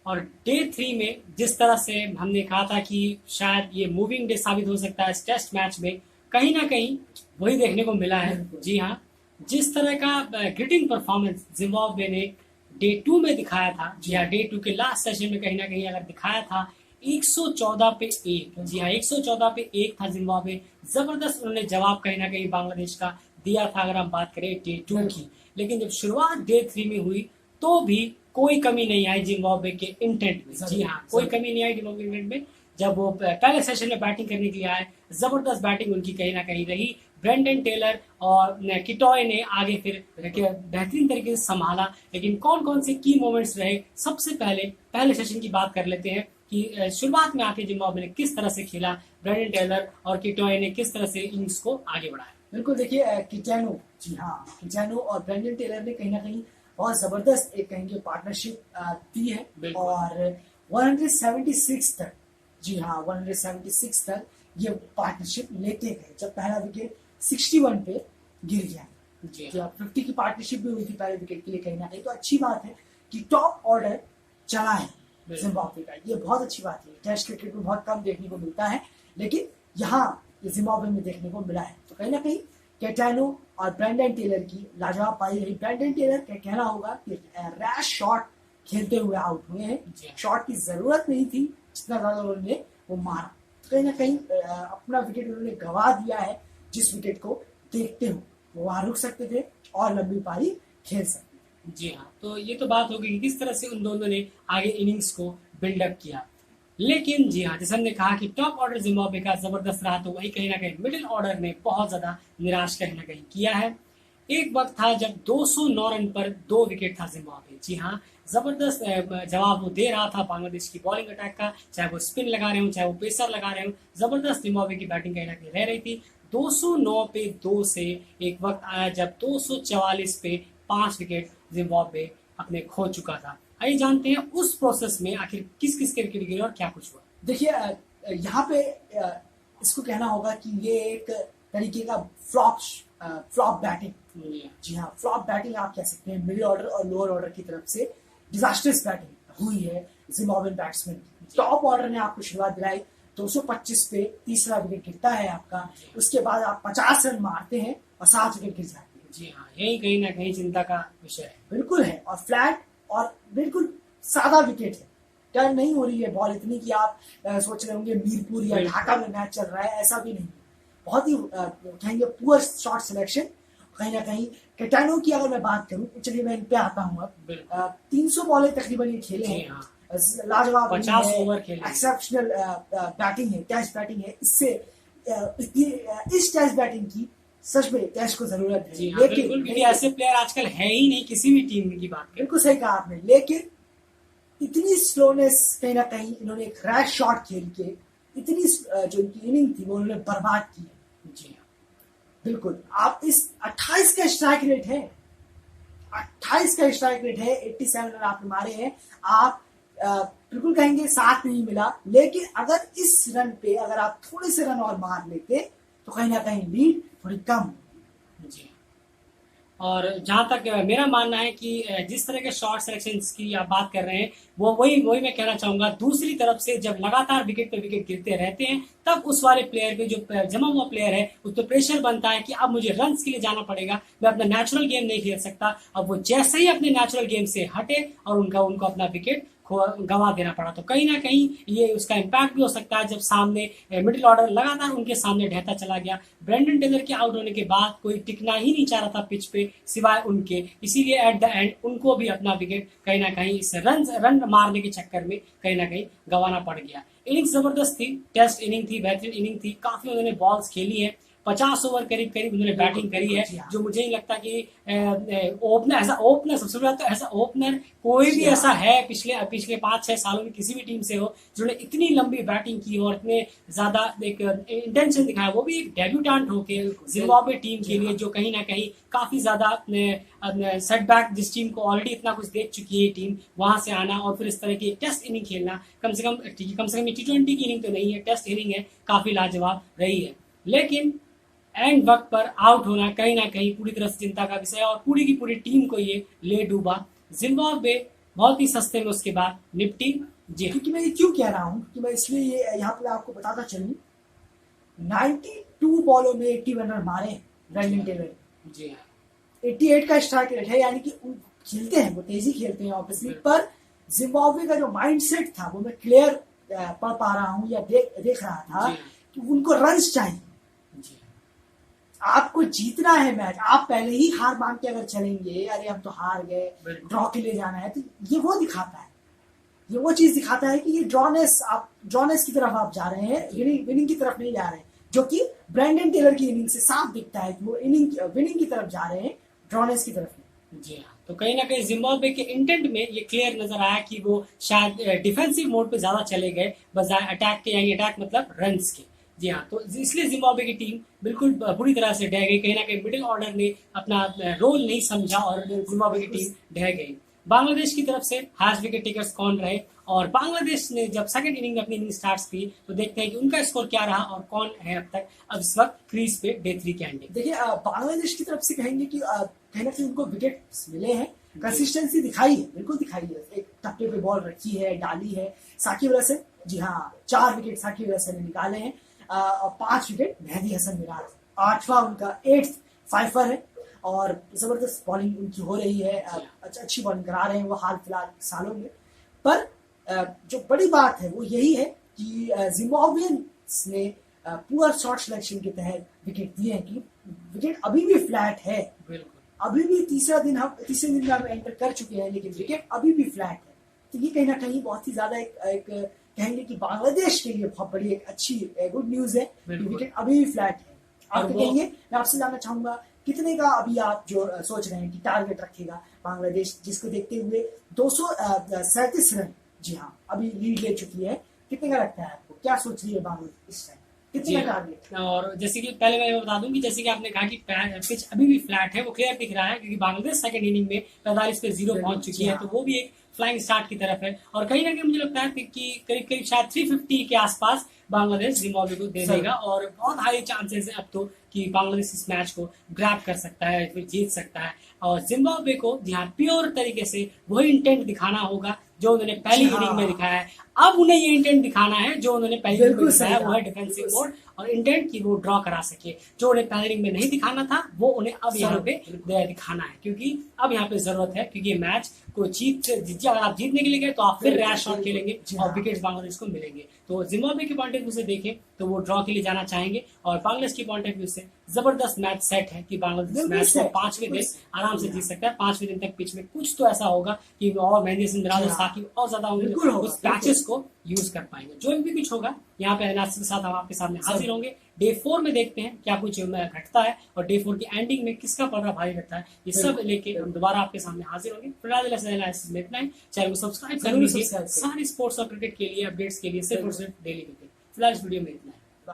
और डे 3 में जिस तरह से हमने कहा था कि शायद ये मूविंग डे साबित हो सकता है इस टेस्ट मैच में, कहीं ना कहीं वही देखने को मिला है। जी हाँ, जिस तरह का ग्रिटिंग परफॉर्मेंस जिम्बाब्वे ने डे 2 में दिखाया था, जी हाँ, डे 2 के लास्ट सेशन में कहीं ना कहीं अगर दिखाया था 114 पे 1, जी हाँ 114 पे 1 था जिम्बाब्वे। जबरदस्त उन्होंने जवाब कहीं ना कहीं बांग्लादेश का दिया था अगर हम बात करें डे 2 की। लेकिन जब शुरुआत डे 3 में हुई तो भी कोई कमी नहीं आई जिम्बाब्वे के इंटेंट में। जी हाँ, कोई कमी नहीं आई जिम्बाब्वे के इंटेंट में। जब वो पहले सेशन में बैटिंग करने के लिए आए, जबरदस्त बैटिंग उनकी कहीं ना कहीं रही। ब्रेंडन टेलर और किटॉय ने आगे फिर बेहतरीन तरीके से संभाला। लेकिन कौन कौन से की मोमेंट्स रहे, सबसे पहले सेशन की बात कर लेते हैं कि शुरुआत में आके जिम्बाब्वे ने किस तरह से खेला, ब्रेंडन टेलर और किटॉय ने किस तरह से इनिंग्स को आगे बढ़ाया। बिल्कुल, देखिए किटानो, जी हाँ, किटानो और ब्रेंडन टेलर ने कहीं ना कहीं बहुत जबरदस्त एक कहेंगे पार्टनरशिप दी है और 176 तक, जी हाँ 176 तक ये पार्टनरशिप लेते गए जब पहला विकेट 61 पे गिर गया। जी हाँ, 50 की पार्टनरशिप भी हुई थी पहले विकेट के लिए। कहीं ना कहीं तो अच्छी बात है कि टॉप ऑर्डर चला है जिम्बाब्वे का, ये बहुत अच्छी बात है। टेस्ट क्रिकेट में बहुत कम देखने को मिलता है, लेकिन यहाँ जिम्बाब्वे में देखने को मिला है। तो कहीं ना कहीं कैटानो और ब्रेंडन टेलर की लाजवाब पारी रही। ब्रेंडन टेलर का कहना होगा कि रैश शॉट खेलते हुए आउट हुए हैं, शॉट की जरूरत नहीं थी जितना ज्यादा उन्होंने वो मारा। तो कहीं ना कहीं अपना विकेट उन्होंने गवा दिया है, जिस विकेट को देखते हो वो वहां रुक सकते थे और लंबी पारी खेल सकते थे। जी हाँ, तो ये तो बात होगी कि किस तरह से उन दोनों ने आगे इनिंग्स को बिल्डअप किया। लेकिन जी हाँ, जैसे हमने कहा कि टॉप ऑर्डर जिम्बाब्वे का जबरदस्त रहा, तो वही कहीं ना कहीं मिडिल ऑर्डर ने बहुत ज्यादा निराश कहीं ना कहीं किया है। एक वक्त था जब 209 रन पर 2 विकेट था जिम्बाब्वे। जी हाँ, जबरदस्त जवाब वो दे रहा था बांग्लादेश की बॉलिंग अटैक का, चाहे वो स्पिन लगा रहे हो चाहे वो पेसर लगा रहे हो। जबरदस्त जिम्बाब्वे की बैटिंग कहीं ना कहीं रह रही थी। 209 पे 2 से एक वक्त आया जब 244 पे 5 विकेट जिम्बाब्वे अपने खो चुका था। आइए जानते हैं उस प्रोसेस में आखिर किस किस के विकेट गिरे और क्या कुछ हुआ। देखिए यहाँ पे इसको कहना होगा कि ये एक तरीके का फ्लॉप बैटिंग, जी हाँ फ्लॉप बैटिंग आप कह सकते हैं। मिडिल ऑर्डर और लोअर ऑर्डर की तरफ से डिजास्टर्स बैटिंग हुई है जिम्बाब्वेन बैट्समैन। टॉप ऑर्डर ने आपको शुरुआत दिलाई, 225 पे तीसरा विकेट गिरता है आपका, उसके बाद आप 50 रन मारते हैं और 7 विकेट गिर जाते हैं। जी हाँ, यही कहीं ना कहीं चिंता का विषय है। बिल्कुल है, और फ्लैट और बिल्कुल सादा विकेट है। टर्न नहीं हो रही है बॉल इतनी कि आप सोच रहे होंगे मीरपुर या ढाका में मैच चल रहा है, ऐसा भी नहीं। बहुत ही कहेंगे पुअर शॉट सिलेक्शन। कहीं ना कहीं कैटानो की अगर मैं बात करूं, चलिए मैं इन पे आता हूं अब। 300 बॉलें तकरीबन ये खेले हैं, लाजवाब 50 ओवर खेले, एक्सेप्शनल बैटिंग है, टेस्ट बैटिंग है। इससे इस टेस्ट बैटिंग की सच में टेस्ट को जरूरत है। लेकिन ऐसे प्लेयर आजकल है ही नहीं किसी भी टीम की बात। बिल्कुल सही कहा आपने, लेकिन इतनी स्लोनेस कहीं ना कहीं इन्होंने एक रैश शॉट खेल के इतनी जो इनकी इनिंग थी वो उन्होंने बर्बाद की है। जी हाँ, बिल्कुल। आप इस 28 का स्ट्राइक रेट है, 28 का स्ट्राइक रेट है, 87 रन आपने मारे हैं। आप बिल्कुल कहेंगे साथ नहीं मिला, लेकिन अगर इस रन पे अगर आप थोड़े से रन और मार लेते तो कहीं ना कहीं लीड थोड़ी कम। जी, और जहां तक मेरा मानना है कि जिस तरह के शॉर्ट सिलेक्शन की आप बात कर रहे हैं वो वही मैं कहना चाहूंगा। दूसरी तरफ से जब लगातार विकेट पे विकेट गिरते रहते हैं तब उस वाले प्लेयर पे जो जमा हुआ प्लेयर है उस पर प्रेशर बनता है कि अब मुझे रन के लिए जाना पड़ेगा, मैं अपना नेचुरल गेम नहीं खेल सकता। अब वो जैसे ही अपने नेचुरल गेम से हटे और उनको अपना विकेट गवा देना पड़ा, तो कहीं ना कहीं ये उसका इम्पैक्ट भी हो सकता है जब सामने मिडिल ऑर्डर लगातार उनके सामने ढहता चला गया। ब्रेंडन टेलर के आउट होने के बाद कोई टिकना ही नहीं चाह रहा था पिच पे सिवाय उनके, इसीलिए एट द एंड उनको भी अपना विकेट कहीं ना कहीं इस रन मारने के चक्कर में कहीं ना कहीं गंवाना पड़ गया। इनिंग्स जबरदस्त थी, टेस्ट इनिंग थी, बेहतरीन इनिंग थी, काफी उन्होंने बॉल्स खेली है, 50 ओवर करीब उन्होंने बैटिंग करी है, जो मुझे नहीं लगता कि ओपनर सबसे बड़ा तो ऐसा ओपनर कोई भी ऐसा है पिछले 5-6 सालों में किसी भी टीम से हो जिन्होंने इतनी लंबी बैटिंग की और इतने ज्यादा एक इंटेंशन दिखाया, वो भी एक डेब्यूटेंट होके जिम्बाब्वे टीम के लिए, जो कहीं ना कहीं काफी ज्यादा सेटबैक, जिस टीम को ऑलरेडी इतना कुछ देख चुकी है टीम, वहां से आना और फिर इस तरह की टेस्ट इनिंग खेलना, कम से कम T20 की इनिंग तो नहीं है, टेस्ट इनिंग है, काफी लाजवाब रही है। लेकिन एंड वक्त पर आउट होना कहीं ना कहीं पूरी तरह से चिंता का विषय है और पूरी की पूरी टीम को ये ले डूबा। जिम्बाब्वे बहुत ही सस्ते में उसके बाद निपटी। जी हाँ। क्योंकि मैं ये क्यों कह रहा हूँ कि मैं इसलिए ये यहाँ पे आपको बताता चलूँ, 92 बॉलों में 81 रन मारे ब्रैंडन टेलर ने। जी हाँ। 88 का स्ट्राइक रेट है, यानी कि खेलते हैं वो तेजी खेलते हैं ऑब्वियसली, पर जिम्बाब्वे का जो माइंडसेट था वो मैं क्लियर पढ़ पा रहा हूँ या देख रहा था कि उनको रन्स चाहिए। आपको जीतना है मैच, आप पहले ही हार मान के अगर चलेंगे, अरे हम तो हार गए, ड्रॉ के लिए जाना है, तो ये वो दिखाता है, ये वो चीज दिखाता है कि ये ड्रॉनेस की तरफ आप जा रहे हैं, विनिंग की तरफ नहीं जा रहे हैं, जो कि ब्रैंडन टेलर की इनिंग से साफ दिखता है कि वो विनिंग की तरफ जा रहे हैं, ड्रॉनेस की तरफ नहीं। जी हाँ। तो कहीं ना कहीं जिम्बाब्वे के इंटेंट में ये क्लियर नजर आया कि वो शायद डिफेंसिव मोड पे ज्यादा चले गए बजाय अटैक के, यानी अटैक मतलब रन्स के। जी हाँ। तो इसलिए जिम्बाब्वे की टीम बिल्कुल बुरी तरह से ढह गई, कहीं ना कहीं मिडिल ऑर्डर ने अपना रोल नहीं समझा और जिम्बाब्वे की टीम ढह गई। बांग्लादेश की तरफ से हाईएस्ट विकेट टेकर्स कौन रहे, और बांग्लादेश ने जब सेकंड इनिंग में अपनी इनिंग स्टार्ट की तो देखते हैं कि उनका स्कोर क्या रहा और कौन है अब इस वक्त क्रीज पे डे 3 के एंडिंग। देखिए बांग्लादेश की तरफ से कहेंगे कि कहीं ना कहीं उनको विकेट मिले हैं, कंसिस्टेंसी दिखाई है, बिल्कुल दिखाई है, एक टप्पे पे बॉल रखी है, डाली है साकिब अल हसन। जी हाँ, 4 विकेट साकिब अल हसन ने निकाले हैं और 5 विकेट मेहदी हसन मिराज, 8वां उनका 8th फाइफर है और जबरदस्त बॉलिंग उनकी हो रही है, अच्छी बॉलिंग करा रहे हैं वो हाल फिलहाल सालों में। पर जो बड़ी बात है वो यही है कि जिम्बाब्वेन्स ने पुअर शॉट सिलेक्शन के तहत विकेट दिए हैं, कि विकेट अभी भी फ्लैट है, अभी भी तीसरे दिन में हम एंटर कर चुके हैं, लेकिन विकेट अभी भी फ्लैट है। तो ये कहीं ना कहीं बहुत ही ज्यादा एक कहेंगे कि बांग्लादेश के लिए बहुत बड़ी एक अच्छी गुड न्यूज है कि विकेट अअभी भी फ्लैट है। आप कहेंगे, मैं आपसे जानना चाहूंगा कितने का अभी आप जो सोच रहे हैं कि टारगेट रखेगा बांग्लादेश, जिसको देखते हुए 237 रन, जी हाँ, अभी लीड ले चुकी है, कितने का लगता है आपको, क्या सोच रही है बांग्लादेश इस टाइम, कितने का टारगेट? और जैसे कि पहले मैं बता दूं कि जैसे कि आपने कहा कि पिच अभी भी फ्लैट है, वो क्लियर दिख रहा है क्योंकि बांग्लादेश सेकंड इनिंग में 45 पे 0 पहुंच चुकी है, तो वो भी एक फ्लाइंग स्टार्ट की तरफ है। और कहीं ना कहीं मुझे लगता है कि करीब शायद 350 के आसपास बांग्लादेश जिम्बाब्वे को दे देगा, और बहुत हाई चांसेस है अब तो कि बांग्लादेश इस मैच को ग्रैब कर सकता है, फिर जीत सकता है। और जिम्बाब्वे को यहाँ प्योर तरीके से वही इंटेंट दिखाना होगा जो उन्होंने पहली इनिंग में दिखाया है। अब उन्हें ये इंटेंट दिखाना है जो उन्होंने पहली इनिंग में दिखाया, वो है डिफेंसिव मोड और इंटेंट की वो ड्रॉ करा सके। जो उन्हें पहली इनिंग में नहीं दिखाना था वो उन्हें अब यहाँ पे दिखाना है, क्योंकि अब यहाँ पे जरूरत है, क्योंकि ये मैच को अगर आप जीतने के लिए गए तो आप फिर रैश शॉट खेलेंगे और विकेट बांग्लादेश को मिलेंगे। तो जिम्बाब्वे के पॉइंट ऑफ व्यू से देखें तो वो ड्रॉ के लिए जाना चाहेंगे, और बांग्लादेश की पॉइंट ऑफ व्यू से जबरदस्त मैच सेट है कि बांग्लादेश मैच को 5वें दिन आराम से जीत सकता है। 5वें दिन तक पिच में कुछ तो ऐसा होगा कि और मेहदी हसन मिराज और साकिब और ज्यादा उस पैचेस को यूज कर पाएंगे। जो भी कुछ होगा यहाँ पे एनालिसिस के साथ हम आपके सामने हाजिर होंगे। डे 4 में देखते हैं क्या कुछ घटता है और डे 4 की एंडिंग में किसका पलड़ा भारी रहता है, ये सब लेके हम दोबारा आपके सामने हाजिर होंगे। फिलहाल एनालिसिस में इतना ही, चैनल को सब्सक्राइब कर लीजिए सारी स्पोर्ट्स और क्रिकेट के लिए अपडेट्स के लिए, सिर्फ और सिर्फ डेली क्रिकेट। फिलहाल इस वीडियो में इतना।